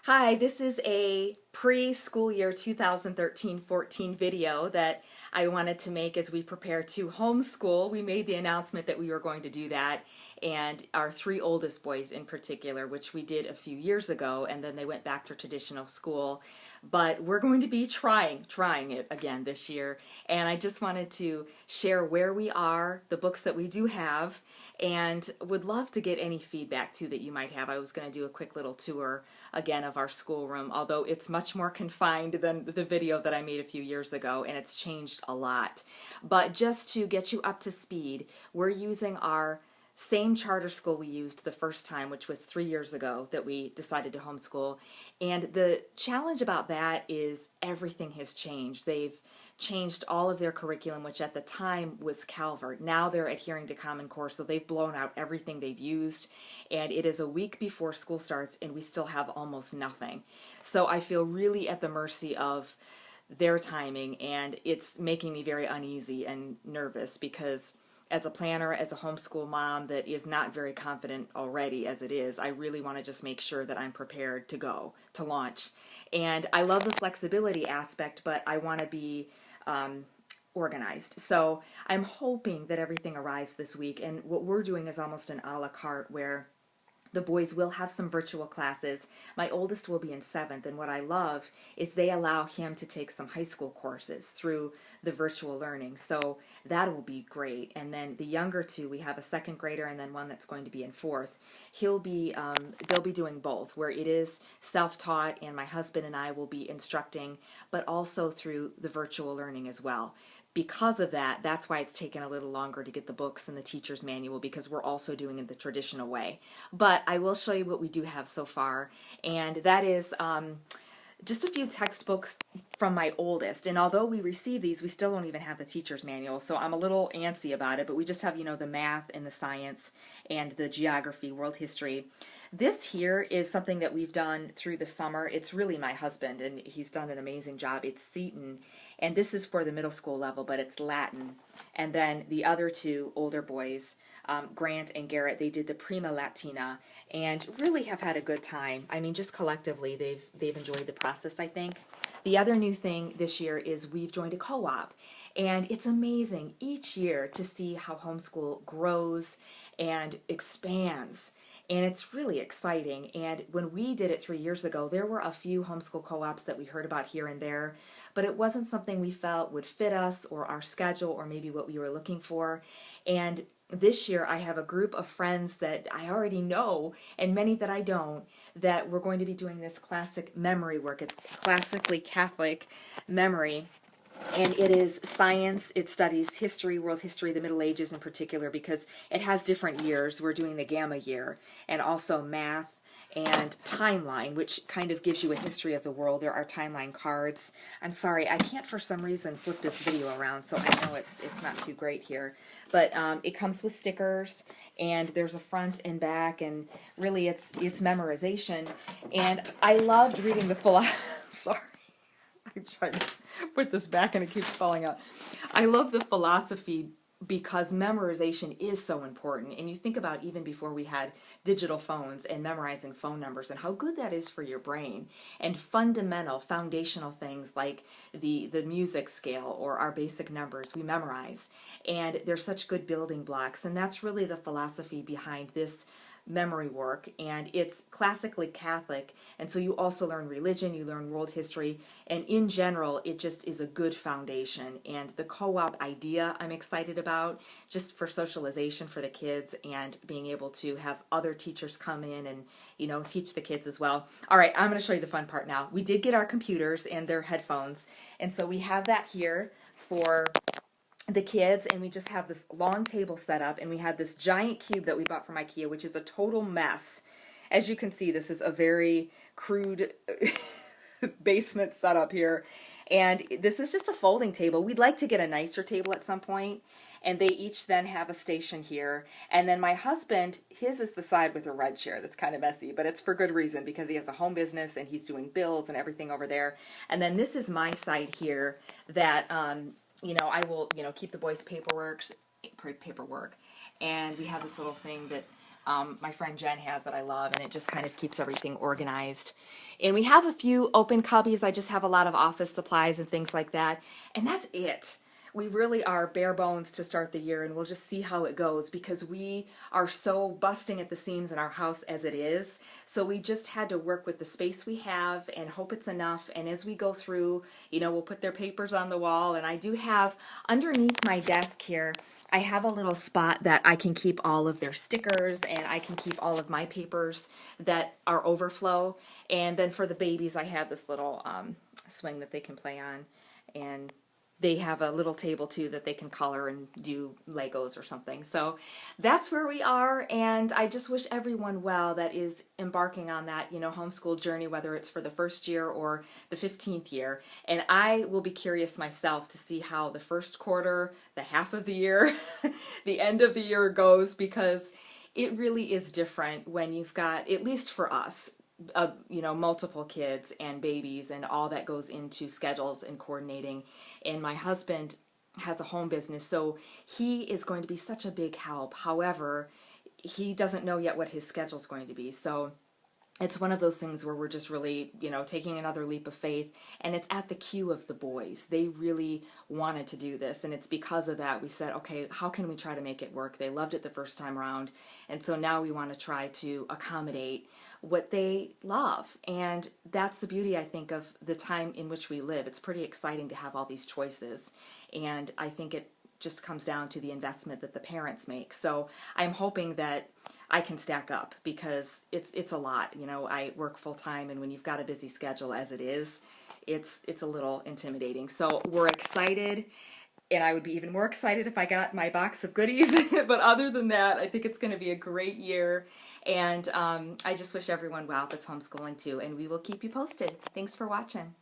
Hi, this is a pre-school year 2013-14 video that I wanted to make as we prepare to homeschool. We made the announcement that we were going to do that, and our three oldest boys in particular, which we did a few years ago, and then they went back to traditional school. But we're going to be trying it again this year, and I just wanted to share where we are, the books that we do have, and would love to get any feedback too that you might have. I was going to do a quick little tour again of our schoolroom, although it's much more confined than the video that I made a few years ago, and it's changed a lot. But just to get you up to speed, we're using our same charter school we used the first time, which was 3 years ago that we decided to homeschool. And the challenge about that is everything has changed. They've changed all of their curriculum, which at the time was Calvert. Now they're adhering to Common Core, so they've blown out everything they've used, and it is a week before school starts and we still have almost nothing. So I feel really at the mercy of their timing, and it's making me very uneasy and nervous because as a planner, as a homeschool mom that is not very confident already as it is, I really want to just make sure that I'm prepared to go, to launch. And I love the flexibility aspect, but I want to be organized. So I'm hoping that everything arrives this week, and what we're doing is almost an a la carte where the boys will have some virtual classes. My oldest will be in 7th, and what I love is they allow him to take some high school courses through the virtual learning. So that will be great. And then the younger two, we have a 2nd grader and then one that's going to be in 4th. They'll be doing both, where it is self-taught and my husband and I will be instructing, but also through the virtual learning as well. Because of that, that's why it's taken a little longer to get the books and the teacher's manual, because we're also doing it the traditional way. But I will show you what we do have so far, and that is just a few textbooks from my oldest. And although we receive these, we still don't even have the teacher's manual, so I'm a little antsy about it, but we just have, the math and the science and the geography, world history. This here is something that we've done through the summer. It's really my husband, and he's done an amazing job. It's Seton, and this is for the middle school level, but it's Latin. And then the other two older boys, Grant and Garrett, they did the Prima Latina and really have had a good time. I mean, just collectively, they've enjoyed the process, I think. The other new thing this year is we've joined a co-op, and it's amazing each year to see how homeschool grows and expands. And it's really exciting. And when we did it 3 years ago, there were a few homeschool co-ops that we heard about here and there, but it wasn't something we felt would fit us or our schedule or maybe what we were looking for. And this year I have a group of friends that I already know and many that I don't, that we're going to be doing this classic memory work. It's classically Catholic memory. And it is science. It studies history, world history, the Middle Ages in particular, because it has different years. We're doing the Gamma year, and also math and timeline, which kind of gives you a history of the world. There are timeline cards. I'm sorry, I can't for some reason flip this video around, so I know it's not too great here. But it comes with stickers, and there's a front and back, and really it's memorization. And I loved reading the full. Sorry. I tried to put this back and it keeps falling out. I love the philosophy because memorization is so important. And you think about even before we had digital phones and memorizing phone numbers and how good that is for your brain. And fundamental, foundational things like the music scale or our basic numbers we memorize. And they're such good building blocks. And that's really the philosophy behind this memory work, and it's classically Catholic, and so you also learn religion, you learn world history, and in general it just is a good foundation. And the co-op idea I'm excited about, just for socialization for the kids and being able to have other teachers come in and teach the kids as well. All right, I'm going to show you the fun part now. We did get our computers and their headphones, and so we have that here for the kids, and we just have this long table set up, and we have this giant cube that we bought from IKEA, which is a total mess. As you can see, this is a very crude basement setup here, and this is just a folding table. We'd like to get a nicer table at some point, and they each then have a station here. And then my husband, his is the side with a red chair that's kind of messy, but it's for good reason because he has a home business and he's doing bills and everything over there. And then this is my side here that I will, keep the boys' paperwork, and we have this little thing that My friend Jen has that I love, and it just kind of keeps everything organized. And we have a few open cubbies. I just have a lot of office supplies and things like that, and that's it. We really are bare bones to start the year, and we'll just see how it goes because we are so busting at the seams in our house as it is. So we just had to work with the space we have and hope it's enough. And as we go through, we'll put their papers on the wall. And I do have underneath my desk here, I have a little spot that I can keep all of their stickers, and I can keep all of my papers that are overflow. And then for the babies, I have this little swing that they can play on. And they have a little table too that they can color and do Legos or something. So that's where we are, and I just wish everyone well that is embarking on that, homeschool journey, whether it's for the first year or the 15th year. And I will be curious myself to see how the first quarter, the half of the year, the end of the year goes, because it really is different when you've got, at least for us, multiple kids and babies and all that goes into schedules and coordinating. And my husband has a home business, so he is going to be such a big help. However, he doesn't know yet what his schedule is going to be. So it's one of those things where we're just really, taking another leap of faith, and it's at the cue of the boys. They really wanted to do this, and it's because of that we said, okay, how can we try to make it work? They loved it the first time around, and so now we want to try to accommodate what they love. And that's the beauty, I think, of the time in which we live. It's pretty exciting to have all these choices, and I think it just comes down to the investment that the parents make. So I'm hoping that I can stack up, because it's a lot. I work full time, and when you've got a busy schedule as it is, it's a little intimidating. So we're excited, and I would be even more excited if I got my box of goodies. But other than that, I think it's going to be a great year, and I just wish everyone well that's homeschooling too, and we will keep you posted. Thanks for watching.